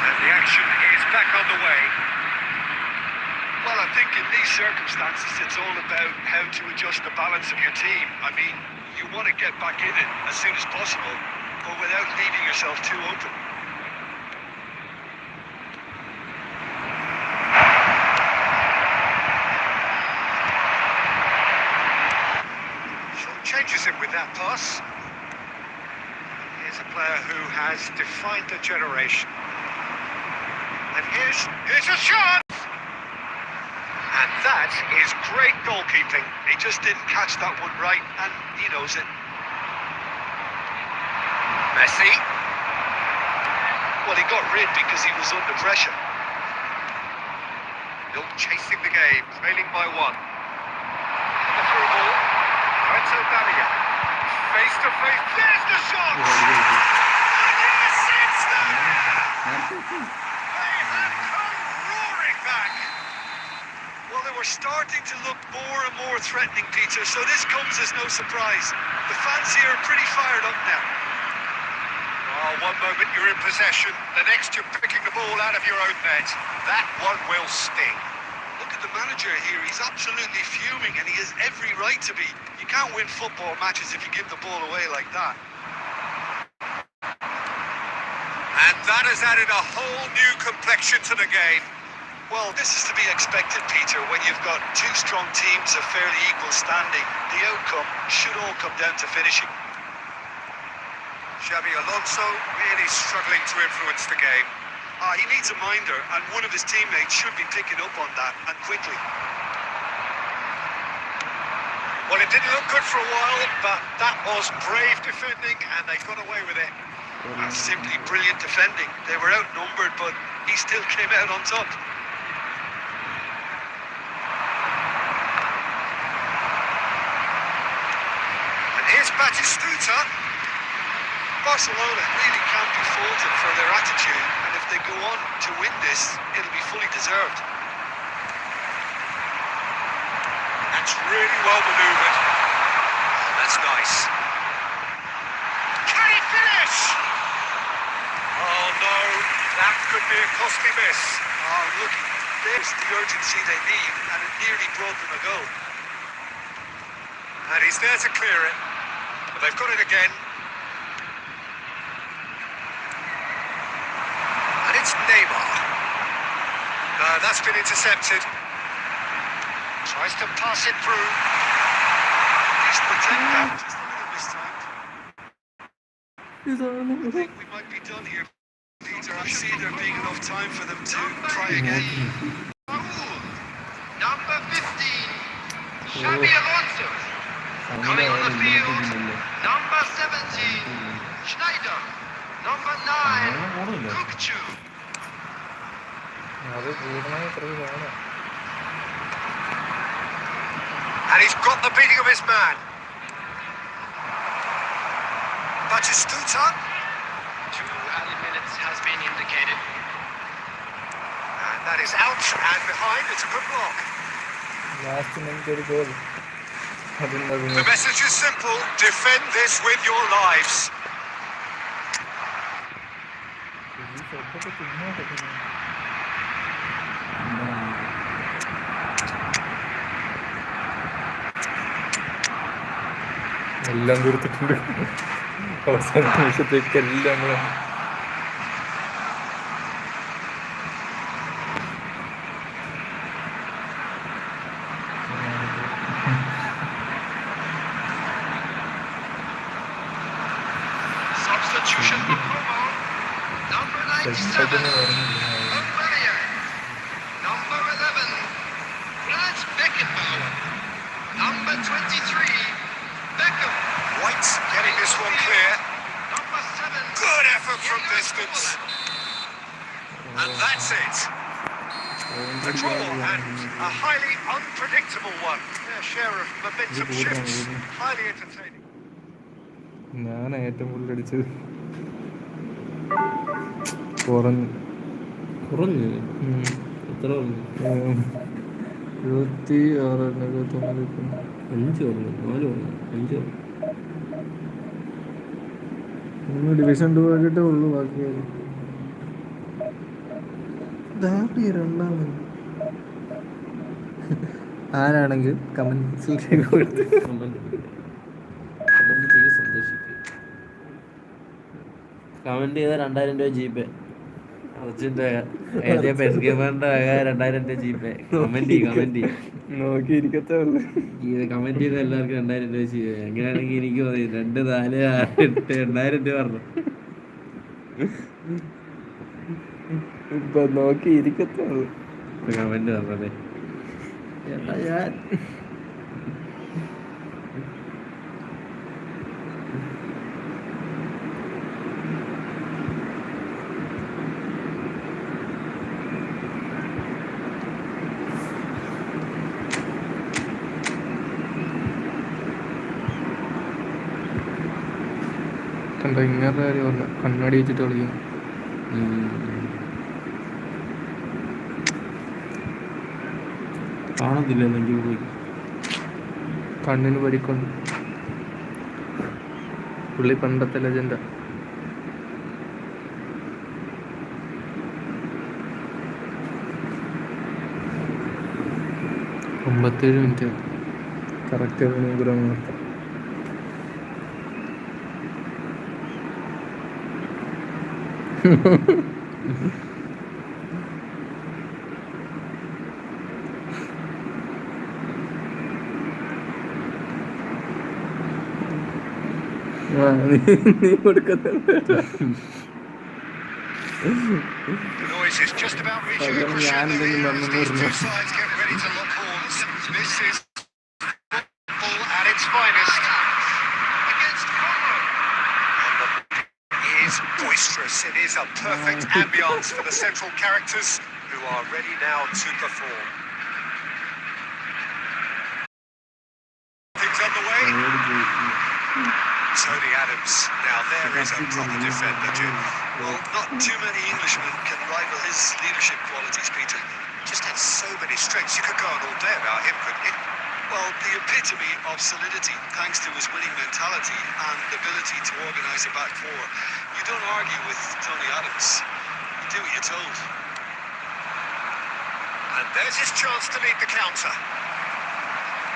[SPEAKER 1] And the action is back on the way.
[SPEAKER 2] Well, I think in these circumstances it's all about how to adjust the balance of your team. I mean, you want to get back in it as soon as possible, but without leaving yourself too open.
[SPEAKER 1] Changes him with that pass. Here's a player who has defined a generation. And here's a shot! And that is great goalkeeping.
[SPEAKER 2] He just didn't catch that one right, and he knows it.
[SPEAKER 1] Messi.
[SPEAKER 2] Well, he got rid because he was under pressure.
[SPEAKER 1] Still chasing the game, trailing by 1. Lamia. Face to face. There's the shot! And yes, it's there! They have come roaring back.
[SPEAKER 2] Well, they were starting to look more and more threatening, Peter, so this comes as no surprise. The fans here are pretty fired up now.
[SPEAKER 1] Oh, one moment you're in possession, the next you're picking the ball out of your own net. That one will sting.
[SPEAKER 2] Look at the manager here, he's absolutely fuming and he has every right to be. You can't win football matches if you give the ball away like that.
[SPEAKER 1] And that has added a whole new complexion to the game.
[SPEAKER 2] Well, this is to be expected, Peter, when you've got two strong teams of fairly equal standing. The outcome should all come down to finishing.
[SPEAKER 1] Xabi Alonso really struggling to influence the game.
[SPEAKER 2] He needs a minder, and one of his teammates should be picking up on that, and quickly.
[SPEAKER 1] Well, it didn't look good for a while, but that was brave defending, and they got away with it.
[SPEAKER 2] That's simply brilliant defending. They were outnumbered, but he still came out on top.
[SPEAKER 1] And here's Batistuta.
[SPEAKER 2] Barcelona really can't be faulted for their attitude, and if they go on to win this, it'll be fully deserved.
[SPEAKER 1] That's really well manoeuvred. That's nice. Can he finish? Oh no, that could be a costly miss.
[SPEAKER 2] Oh, look, there's the urgency they need, and it nearly brought them a goal.
[SPEAKER 1] And he's there to clear it. But they've got it again. And it's Neymar. That's been intercepted. Tries to pass it through.
[SPEAKER 2] He's protected that just a little this time. I think we might be done here, Peter. I see there being enough time for them to try again.
[SPEAKER 3] Raul, number 15, Xabi Alonso. Coming on the field, number 17, Schneider. Number 9, Kukçu.
[SPEAKER 4] അത് പൂർണ്ണമായി ഇത്ര വേണം.
[SPEAKER 1] And he's got the beating of his man. Batistuta.
[SPEAKER 3] 2 added minutes has been indicated.
[SPEAKER 1] And that is out and behind. It's a good block.
[SPEAKER 4] Last നമുക്കൊരു goal
[SPEAKER 1] The message is simple. Defend this with your lives.
[SPEAKER 4] എല്ലാം തീർത്തിട്ടുണ്ട്. അവസാന നിമിഷത്തേക്ക് എല്ലാം നമ്മൾ
[SPEAKER 3] Substitution for Como. Number 97, Aubameyang. Number 11, Franz Beckenbauer. Number 23, Beckham.
[SPEAKER 1] White getting this one clear.
[SPEAKER 3] Number 7,
[SPEAKER 1] Good effort from distance. And that's it. A draw and a highly unpredictable one. Their share of momentum shifts. Highly entertaining.
[SPEAKER 4] ഞാൻ ഏറ്റവും കൂടുതൽ അടിച്ചത് കുറഞ്ഞു
[SPEAKER 5] കുറഞ്ഞു എത്ര പറഞ്ഞു
[SPEAKER 4] 76 79
[SPEAKER 5] 5 പറഞ്ഞു 4 പറഞ്ഞു 5
[SPEAKER 4] പറഞ്ഞു ഡിവിഷൻ 2 ആക്കിയിട്ടേ ഉള്ളൂ. ബാക്കി രണ്ടാമത് ആരാണെങ്കിൽ കമന്റ്സിൽ കൊടുത്ത്
[SPEAKER 5] കമന്റ് ചെയ്ത് സന്തോഷിക്കുക. കമന്റ് ചെയ്ത 2000 രൂപ GPay. അർജുൻ്റെ പെസ്കേമറിന്റെ 2000 രൂപ GPay. കമന്റ്
[SPEAKER 4] നോക്കിയിരിക്കത്തേ ഉള്ളു.
[SPEAKER 5] ഇത് കമന്റ് ചെയ്ത എല്ലാവർക്കും 2000 രൂപ GPay. എങ്ങനെയാണെങ്കിൽ എനിക്ക് മതി 2 4 6 8 2000 രൂപ പറഞ്ഞു.
[SPEAKER 4] ഇപ്പൊ നോക്കിയിരിക്കത്തേ ഉള്ളു.
[SPEAKER 5] കമന്റ് പറഞ്ഞതേ ചേട്ടാ ഞാൻ
[SPEAKER 4] കണ്ടോ ഇങ്ങനെ കാര്യമല്ല, കണ്ണാടി വെച്ചിട്ട് കളിക്കും.
[SPEAKER 5] കാണത്തില്ലല്ലോ എനിക്ക് പോയി.
[SPEAKER 4] കണ്ണിന് പരിക്കൊണ്ട്. പുള്ളി പണ്ടത്തെ ലെജൻഡാ. 57 കറക്റ്റ് നിർത്താം. നീ കൊടുക്കത്തില്ല.
[SPEAKER 1] The noise is just about reaching a crescendo here as these two sides get ready to lock horns. This is football at its finest against Congo. It is boisterous. It is a perfect ambience for the central characters who are ready now to perform. Things underway. Tony Adams. Now there is a proper defender, Jim.
[SPEAKER 2] Well, not too many Englishmen can rival his leadership qualities, Peter.
[SPEAKER 1] Just has so many strengths. You could go on all day about him, couldn't you?
[SPEAKER 2] Well, the epitome of solidity, thanks to his winning mentality and ability to organise a back four. You don't argue with Tony Adams. You do what you're told.
[SPEAKER 1] And there's his chance to lead the counter.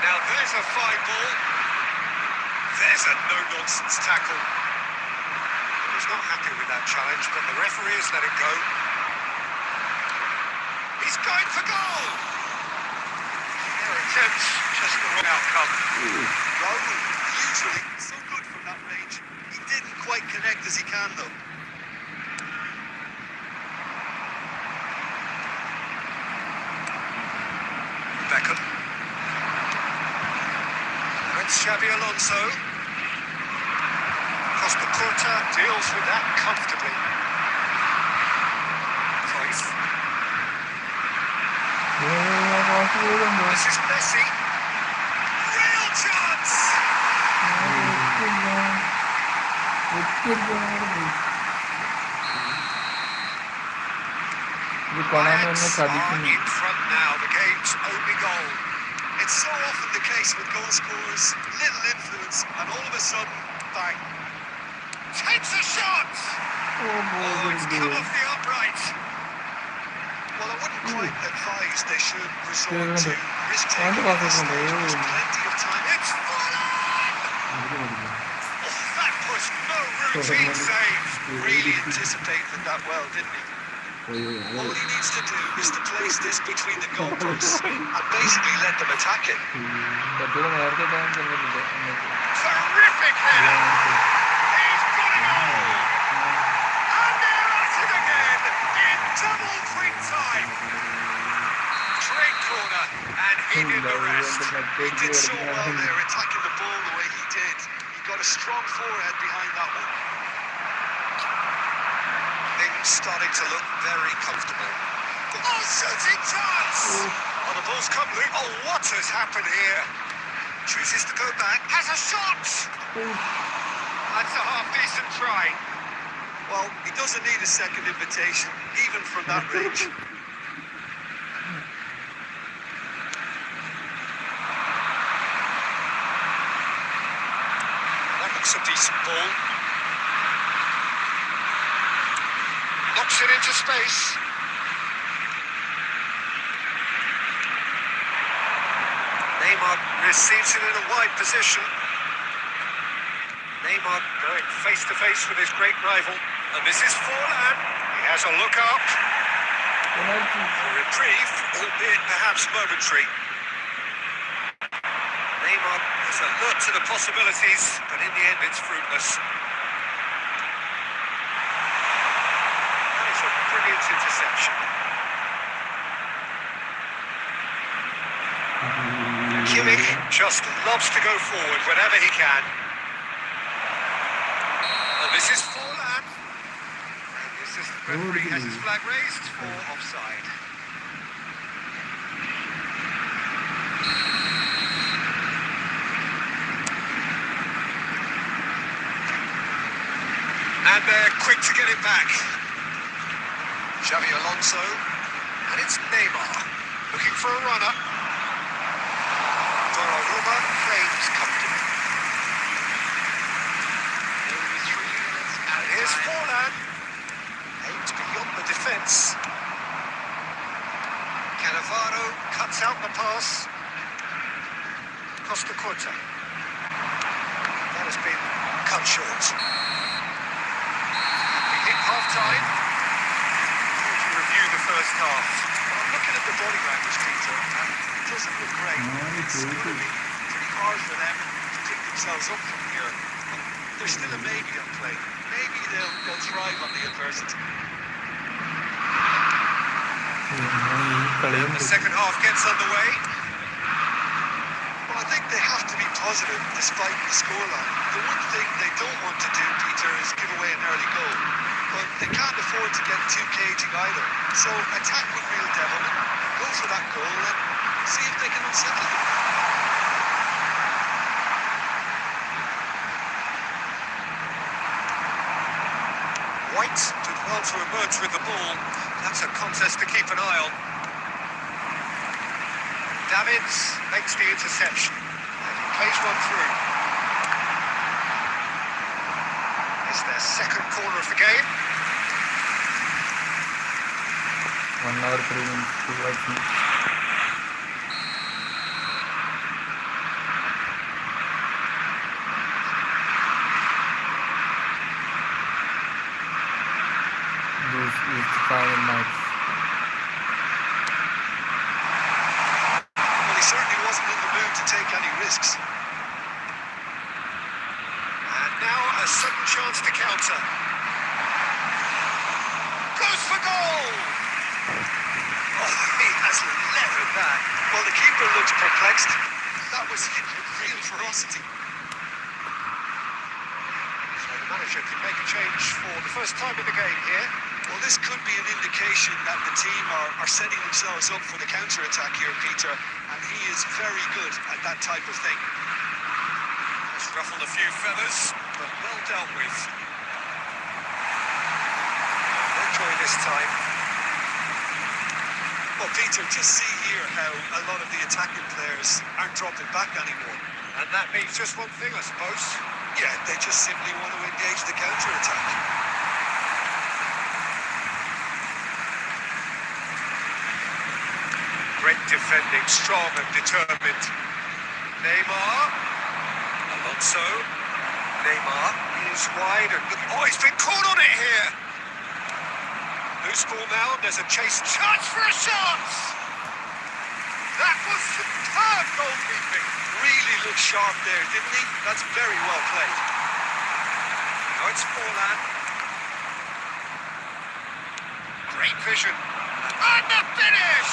[SPEAKER 1] Now there's a fine ball. There's a no-nonsense tackle. He's not happy with that challenge, but the referee has let it go. He's going for goal! Their attempts, just the wrong outcome.
[SPEAKER 2] Raul, usually so good from that range. He didn't quite connect as he can, though.
[SPEAKER 1] Beckham. It's Xabi Alonso. Costa Curta deals with that comfortably. Cruyff. This is Messi. Real chance! Ajax are in front now, the game's only goal.
[SPEAKER 2] It's so often the case with goal scorers, little influence, and all of a sudden, bang.
[SPEAKER 1] Takes a shot! Oh, it's come off the upright.
[SPEAKER 2] Well, I wouldn't quite advise they should resort to risk-taking at this stage. There's plenty of time.
[SPEAKER 1] It's Fulham! Oh, that was no routine save.
[SPEAKER 2] Really anticipated that well, didn't he? All he needs to do is to place this between the goalposts and basically let them attack it.
[SPEAKER 1] Terrific header! He's got it all! And they're at it again in double quick time! Straight corner, and he did the rest.
[SPEAKER 2] He did so well there, attacking the ball the way he did. He got a strong forehead behind that one.
[SPEAKER 1] Things starting to look very comfortable. Oh, shooting chance! Oh, the ball's come loose. Oh, what has happened here? Chooses to go back, has a shot! That's a half-decent try.
[SPEAKER 2] Well, he doesn't need a second invitation, even from that range.
[SPEAKER 1] That looks a decent ball. Knocks it into space. Neymar receives it in a wide position. Neymar going face to face with his great rival. And this is Forlan. He has a look up. A reprieve, albeit perhaps momentary. Neymar is alert to the possibilities, but in the end it's fruitless. That is a brilliant interception. Kimmich just loves to go forward whenever he can. And this is Forlan. And this is the referee has his flag raised for offside. And they're quick to get it back. Xavi Alonso. And it's Neymar. Looking for a runner. Donnarumma frames comfortably.
[SPEAKER 3] There will be 3 minutes added
[SPEAKER 1] Here's
[SPEAKER 3] time.
[SPEAKER 1] Forlan. Aims beyond the defence. Cannavaro cuts out the pass. Costa Curta. That has been cut short. We hit half-time. To review the first half. Well, I'm looking at the body language, Peter, and it doesn't look great. It's going to be pretty hard for them to pick themselves up from here. But there's still a maybe on play. Maybe they'll thrive on the adversity. And the second half gets underway.
[SPEAKER 2] Well, I think they have to be positive despite the scoreline. The one thing they don't want to do, Peter, is give away an early goal. But they can't afford to get too cagey either. So attack with real devilment, go for that goal and see if they can unsettle them.
[SPEAKER 1] White did well to emerge with the ball. That's a contest to keep an eye on. Davids makes the interception. And he plays one through. It's their second corner of the game.
[SPEAKER 4] 1 hour 3 minutes to watch. This is the final match.
[SPEAKER 2] Well, he certainly wasn't in the mood to take any risks.
[SPEAKER 1] And now a sudden chance to counter. Goes for goal! Oh, he has levered that.
[SPEAKER 2] Well, the keeper looks perplexed. That was hit with real ferocity.
[SPEAKER 1] So the manager can make a change for the first time in the game here.
[SPEAKER 2] Well, this could be an indication that the team are setting themselves up for the counter-attack here, Peter, and he is very good at that type of thing.
[SPEAKER 1] Has ruffled a few feathers, but well dealt with. No joy this time.
[SPEAKER 2] Well, Peter, just see here how a lot of the attacking players aren't dropping back anymore.
[SPEAKER 1] And that means just one thing, I suppose.
[SPEAKER 2] Yeah, they just simply want to engage the counter-attack.
[SPEAKER 1] Great defending, strong and determined. Neymar. Alonso. Neymar is wide and oh, he's been caught on it here. Loose ball now, there's a chase. Chance for a shot! That was superb goalkeeping.
[SPEAKER 2] Really looked sharp there, didn't he? That's very well played.
[SPEAKER 1] Now it's Forlan. Great vision. And the finish!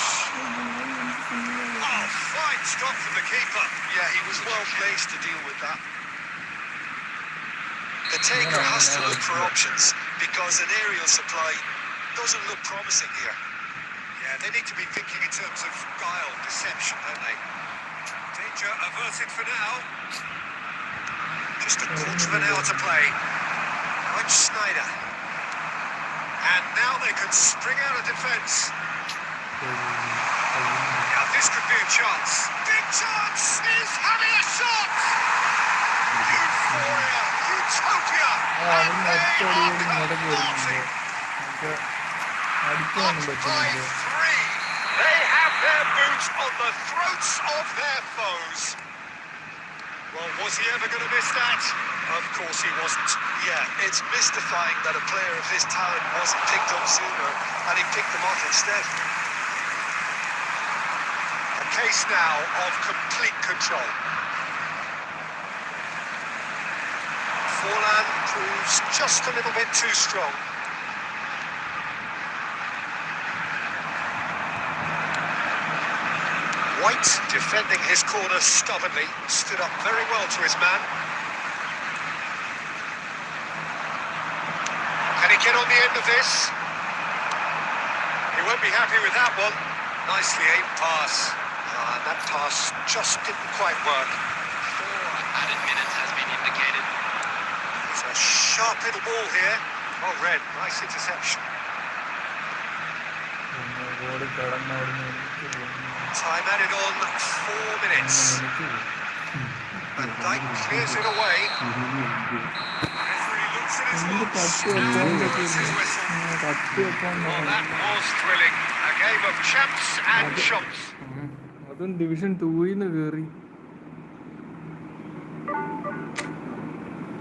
[SPEAKER 1] Oh, fine stop from the keeper.
[SPEAKER 2] Yeah, he was well placed to deal with that. The taker has to look for options because an aerial supply doesn't look promising here.
[SPEAKER 1] Yeah, they need to be thinking in terms of guile, deception, don't they? Danger averted for now. Just a quarter of an hour to play. Right, Snyder. And now they can spring out of defence. Now this could be a chance. Big chance! He's having a shot! Euphoria! Utopia! And they are convulsing! Up by 3! They have their boots on the throats of their foes. Well, was he ever going to miss that? Of course he wasn't.
[SPEAKER 2] Yeah, it's mystifying that a player of his talent wasn't picked up sooner and he picked them off instead.
[SPEAKER 1] A case now of complete control. Forlan proves just a little bit too strong. White, defending his corner stubbornly, stood up very well to his man. Can he get on the end of this? He won't be happy with that one. Nicely aimed pass. And that pass just didn't quite work.
[SPEAKER 3] 4 added minutes has been indicated.
[SPEAKER 1] He's It's a sharp little ball here. Oh, Red, nice interception.
[SPEAKER 4] ഓടി കിടന്ന് അവിടെ നിന്ന് എനിക്ക്
[SPEAKER 1] Time added on 4 minutes. And Dyke clears it away. Referee looks at his
[SPEAKER 4] എന്ത്
[SPEAKER 1] watch.
[SPEAKER 4] തട്ടി
[SPEAKER 1] And
[SPEAKER 4] വെക്കാൻ
[SPEAKER 1] blows
[SPEAKER 4] പറ്റില്ല
[SPEAKER 1] his whistle.
[SPEAKER 4] തട്ടി വെക്കാൻ
[SPEAKER 1] Well, that was thrilling. A game of champs and chumps.
[SPEAKER 4] അതും ഡിവിഷൻ 2 കയറി